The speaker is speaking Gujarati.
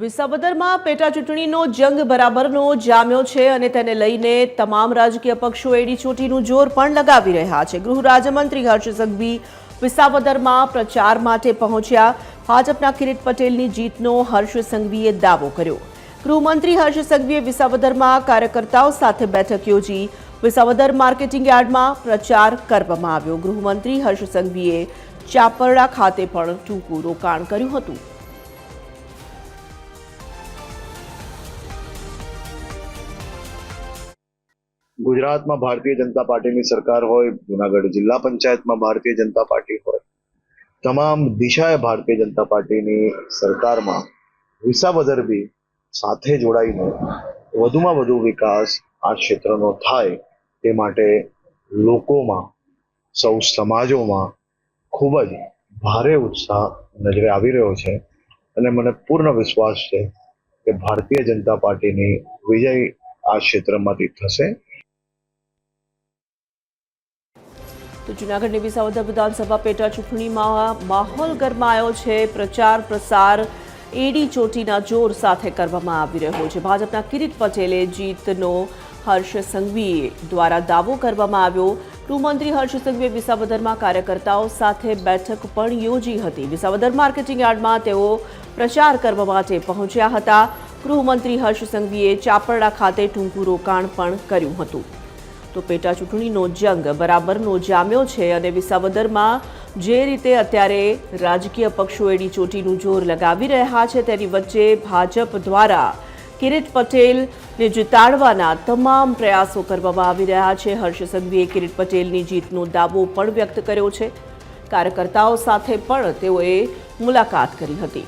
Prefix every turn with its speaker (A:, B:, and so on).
A: વિસાવદરમાં પેટા ચૂંટણીનો જંગ બરાબરનો જામ્યો છે અને તેને લઈને તમામ રાજકીય પક્ષો એડી ચોટીનું જોર પણ લગાવી રહ્યા છે। ગૃહ રાજ્યમંત્રી હર્ષ સંઘવી વિસાવદરમાં પ્રચાર માટે પહોંચ્યા। ભાજપના કિરીટ પટેલની જીતનો હર્ષ સંઘવીએ દાવો કર્યો। ગૃહમંત્રી હર્ષ સંઘવીએ વિસાવદરમાં કાર્યકર્તાઓ સાથે બેઠક યોજી। વિસાવદર માર્કેટિંગ યાર્ડમાં પ્રચાર કરવામાં આવ્યો। ગૃહમંત્રી હર્ષ સંઘવીએ ચાપરડા ખાતે પણ ટૂંકું રોકાણ કર્યું હતું।
B: गुजरात में भारतीय जनता पार्टी की सरकार हो, जूनागढ़ जिला पंचायत में भारतीय जनता पार्टी हो, तमाम दिशाए भारतीय जनता पार्टी की सरकार में विसावदर भी साथे जोड़ाईने वधुमां वधु विकास आ क्षेत्रनो थाय ते माटे लोकोमां सौ समाजोमां खूब ज भारे उत्साह नजरे आवी रह्यो छे अने मने पूर्ण विश्वास छे के भारतीय जनता पार्टी की विजय आ क्षेत्रमांथी थशे।
A: तो जूनागढ़ विसावदर विधानसभा पेटा चूंटणी में माहौल गरमायो छे। प्रचार प्रसार एडी चोटीना जोर साथे करवामां आवी रह्यो छे। भाजपना किरीट पटेले जीतनो हर्ष संघवी द्वारा दावो करवामां आव्यो। गृहमंत्री हर्ष संघवीए विसावदरमां कार्यकर्ताओ साथे बैठक पण योजी हती। विसावदर मार्केटिंग यार्डमां तेओ प्रचार करवा माटे पहोंच्या हता। गृहमंत्री हर्ष संघवीए चापरड़ा खाते टूंकું રોકાણ પણ કર્યું હતું। तो पेटा चूंटણીનો જંગ બરાબરનો જામ્યો છે અને વિસાવદરમાં જે રીતે અત્યારે રાજકીય પક્ષો એડી ચોટીનું જોર લગાવી રહ્યા છે તેની વચ્ચે ભાજપ દ્વારા કિરીટ પટેલને જીતાડવાના તમામ પ્રયાસો કરવામાં આવી રહ્યા છે। હર્ષ સંઘવીએ કિરીટ પટેલની જીતનો દાવો પણ વ્યક્ત કર્યો છે। કાર્યકર્તાઓ સાથે પણ તેઓએ મુલાકાત કરી હતી।